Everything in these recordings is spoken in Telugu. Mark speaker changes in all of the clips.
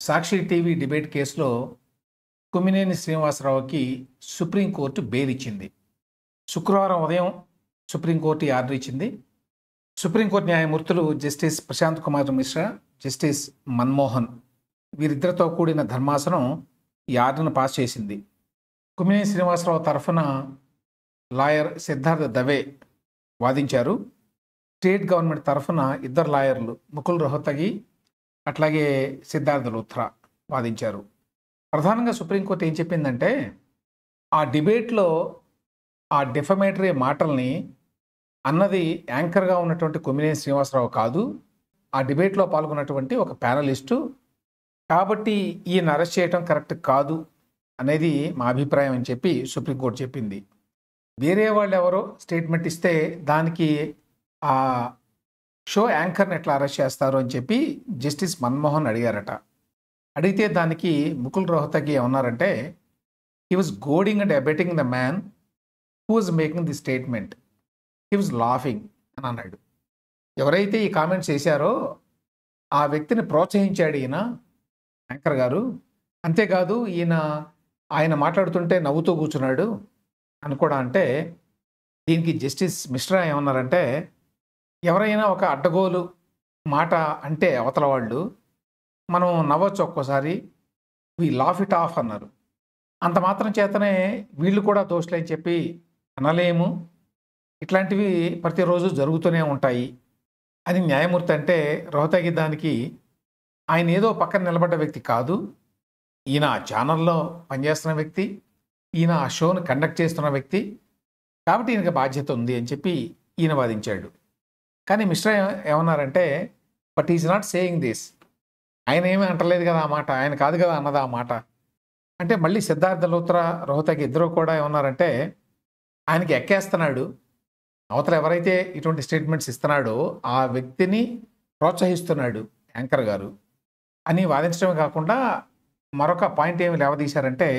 Speaker 1: సాక్షి టీవీ డిబేట్ కేసులో కొమ్మినేని శ్రీనివాసరావుకి సుప్రీంకోర్టు బెయిల్ ఇచ్చింది. శుక్రవారం ఉదయం సుప్రీంకోర్టు ఈ ఆర్డర్ ఇచ్చింది. సుప్రీంకోర్టు న్యాయమూర్తులు జస్టిస్ ప్రశాంత్ కుమార్ మిశ్రా, జస్టిస్ మన్మోహన్ వీరిద్దరితో కూడిన ధర్మాసనం ఈ ఆర్డర్ను పాస్ చేసింది. కొమ్మినేని శ్రీనివాసరావు తరఫున లాయర్ సిద్ధార్థ దవే వాదించారు. స్టేట్ గవర్నమెంట్ తరఫున ఇద్దరు లాయర్లు ముకుల్ రోహతగి అట్లాగే సిద్ధార్థ లూథ్రా వాదించారు. ప్రధానంగా సుప్రీంకోర్టు ఏం చెప్పిందంటే, ఆ డిబేట్లో ఆ డిఫమేటరీ మాటల్ని అన్నది యాంకర్గా ఉన్నటువంటి కొమ్మినేని శ్రీనివాసరావు కాదు, ఆ డిబేట్లో పాల్గొన్నటువంటి ఒక ప్యానలిస్టు. కాబట్టి ఈయన అరెస్ట్ చేయడం కరెక్ట్ కాదు అనేది మా అభిప్రాయం అని చెప్పి సుప్రీంకోర్టు చెప్పింది. వేరే వాళ్ళు ఎవరో స్టేట్మెంట్ ఇస్తే దానికి ఆ షో యాంకర్ని ఎట్లా అరెస్ట్ చేస్తారు అని చెప్పి జస్టిస్ మన్మోహన్ అడిగారట. అడిగితే దానికి ముకుల్ రోహతగి ఏమన్నారంటే, he was goading and abetting the man who was making the statement, he was laughing అని అన్నాడు. ఎవరైతే ఈ కామెంట్స్ చేశారో ఆ వ్యక్తిని ప్రోత్సహించాడు ఈయన యాంకర్ గారు. అంతేకాదు ఆయన మాట్లాడుతుంటే నవ్వుతూ కూర్చున్నాడు అని కూడా అంటే, దీనికి జస్టిస్ మిశ్రా ఏమన్నారంటే, ఎవరైనా ఒక అడ్డగోలు మాట అంటే అవతల వాళ్ళు మనం నవ్వచ్చు ఒక్కోసారి, వి లాఫ్ ఇట్ ఆఫ్ అన్నారు. అంత మాత్రం చేతనే వీళ్ళు కూడా దోషులని చెప్పి అనలేము, ఇట్లాంటివి ప్రతిరోజు జరుగుతూనే ఉంటాయి అని న్యాయమూర్తి అంటే, రోహతగి దానికి ఆయన ఏదో పక్కన నిలబడ్డ వ్యక్తి కాదు, ఈయన ఆ ఛానల్లో పనిచేస్తున్న వ్యక్తి, ఈయన ఆ షోను కండక్ట్ చేస్తున్న వ్యక్తి, కాబట్టి ఈయనకి బాధ్యత ఉంది అని చెప్పి ఈయన వాదించాడు. కానీ మిశ్రా ఏమన్నారంటే, but is not saying this, ఆయన ఏమీ అంటలేదు కదా ఆ మాట, ఆయన కాదు కదా అన్నదా ఆ మాట అంటే. మళ్ళీ సిద్ధార్థ లూథ్రా, రోహతగి ఇద్దరు కూడా ఏమన్నారంటే, ఆయనకి ఎక్కేస్తున్నాడు, అవతల ఎవరైతే ఇటువంటి స్టేట్మెంట్స్ ఇస్తున్నాడో ఆ వ్యక్తిని ప్రోత్సహిస్తున్నాడు యాంకర్ గారు అని వాదించడమే కాకుండా మరొక పాయింట్ ఏమి లేవదీశారంటే,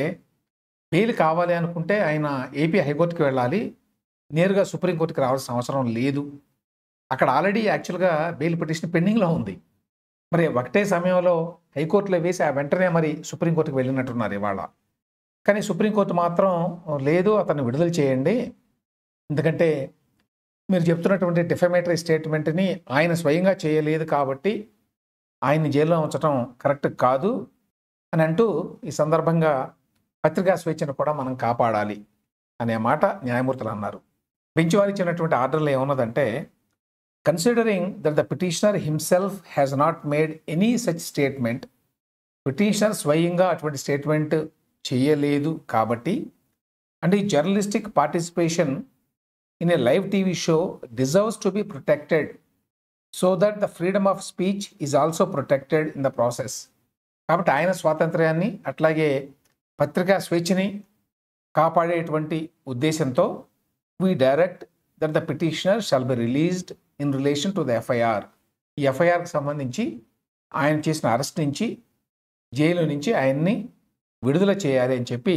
Speaker 1: బెయిల్ కావాలి అనుకుంటే ఆయన ఏపీ హైకోర్టుకి వెళ్ళాలి, నేరుగా సుప్రీంకోర్టుకి రావాల్సిన అవసరం లేదు. అక్కడ ఆల్రెడీ యాక్చువల్గా బెయిల్ పిటిషన్ పెండింగ్లో ఉంది. మరి ఒకటే సమయంలో హైకోర్టులో వేసి ఆ వెంటనే మరి సుప్రీంకోర్టుకి వెళ్ళినట్టున్నారు ఇవాళ. కానీ సుప్రీంకోర్టు మాత్రం లేదు, అతన్ని విడుదల చేయండి, ఎందుకంటే మీరు చెప్తున్నటువంటి డిఫమేటరీ స్టేట్మెంట్ని ఆయన స్వయంగా చేయలేదు కాబట్టి ఆయన్ని జైల్లో ఉంచడం కరెక్ట్ కాదు అని అంటూ, ఈ సందర్భంగా పత్రికా స్వేచ్ఛను కూడా మనం కాపాడాలి అనే మాట న్యాయమూర్తులు అన్నారు. బెంచ్ వారు ఇచ్చినటువంటి ఆర్డర్లో ఏమున్నదంటే, considering that the petitioner himself has not made any such statement, petitioner స్వయంగా అటువంటి స్టేట్మెంట్ చేయలేదు కాబట్టి, and ఈ journalistic participation in a live TV show deserves to be protected so that the freedom of speech is also protected in the process. కాబట్టి ఆయన స్వాతంత్ర్యాన్ని అట్లాగే పత్రికా స్వేచ్ఛని కాపాడేటువంటి ఉద్దేశంతో we direct that the petitioner shall be released in relation to the FIR. ఈ ఎఫ్ఐఆర్కి సంబంధించి ఆయన చేసిన అరెస్ట్ నుంచి, జైలు నుంచి ఆయన్ని విడుదల చేయాలి అని చెప్పి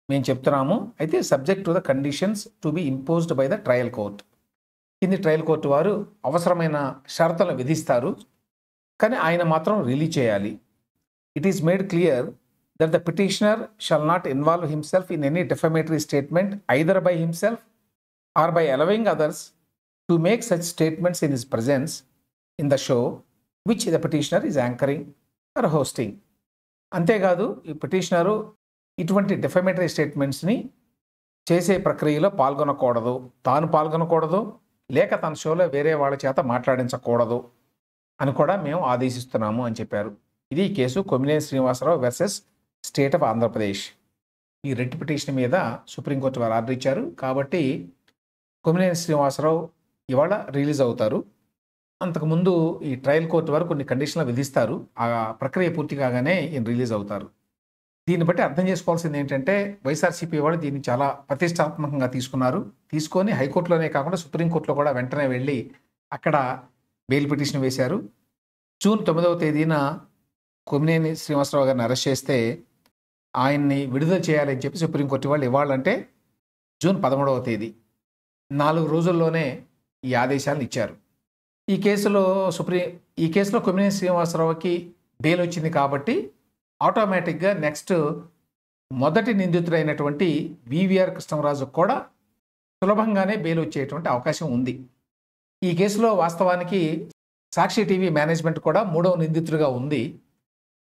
Speaker 1: మేము చెప్తున్నాము. అయితే subject to the conditions to be imposed by the trial court. కింది ట్రయల్ కోర్టు వారు అవసరమైన షరతులను విధిస్తారు, కానీ ఆయన మాత్రం రిలీజ్ చేయాలి. It is made clear that the petitioner shall not involve himself in any defamatory statement either by himself or by allowing others to make such statements in his presence in the show which the petitioner is anchoring or hosting. అంతేకాదు ఈ పిటిషనరు ఇటువంటి డిఫమేటరీ స్టేట్మెంట్స్ని చేసే ప్రక్రియలో పాల్గొనకూడదు, తాను పాల్గొనకూడదు, లేక తన షోలో వేరే వాళ్ళ చేత మాట్లాడించకూడదు అని కూడా మేము ఆదేశిస్తున్నాము అని చెప్పారు. ఇది కేసు Kommineni Srinivasa Rao versus state of Andhra Pradesh. ఈ రెడ్ పిటిషన్ మీద సుప్రీంకోర్టు వారు ఆర్డర్ ఇచ్చారు. కాబట్టి కొమ్మినేని శ్రీనివాసరావు ఇవాళ రిలీజ్ అవుతారు. అంతకుముందు ఈ ట్రయల్ కోర్టు వారు కొన్ని కండిషన్లు విధిస్తారు. ఆ ప్రక్రియ పూర్తి కాగానే ఈయన రిలీజ్ అవుతారు. దీన్ని బట్టి అర్థం చేసుకోవాల్సింది ఏంటంటే, వైఎస్ఆర్సీపీ వాళ్ళు దీన్ని చాలా ప్రతిష్టాత్మకంగా తీసుకొని హైకోర్టులోనే కాకుండా సుప్రీంకోర్టులో కూడా వెంటనే వెళ్ళి అక్కడ బెయిల్ పిటిషన్ వేశారు. జూన్ 9వ తేదీన కొమ్మినేని శ్రీనివాసరావు గారిని అరెస్ట్ చేస్తే ఆయన్ని విడుదల చేయాలని చెప్పి సుప్రీంకోర్టు వాళ్ళు ఇవ్వాలంటే జూన్ 13వ తేదీ 4 రోజుల్లోనే ఈ ఆదేశాలను ఇచ్చారు. ఈ కేసులో కొమ్మినేని శ్రీనివాసరావుకి బెయిల్ వచ్చింది కాబట్టి ఆటోమేటిక్గా నెక్స్ట్ మొదటి నిందితుడైనటువంటి వివిఆర్ కృష్ణరాజుకు కూడా సులభంగానే బెయిల్ వచ్చేటువంటి అవకాశం ఉంది. ఈ కేసులో వాస్తవానికి సాక్షి టీవీ మేనేజ్మెంట్ కూడా మూడవ నిందితుడిగా ఉంది.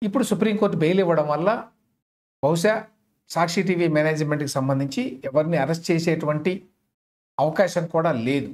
Speaker 1: ఇప్పుడు సుప్రీంకోర్టు బెయిల్ ఇవ్వడం వల్ల బహుశా సాక్షి టీవీ మేనేజ్మెంట్కి సంబంధించి ఎవరిని అరెస్ట్ చేసేటువంటి అవకాశం కూడా లేదు.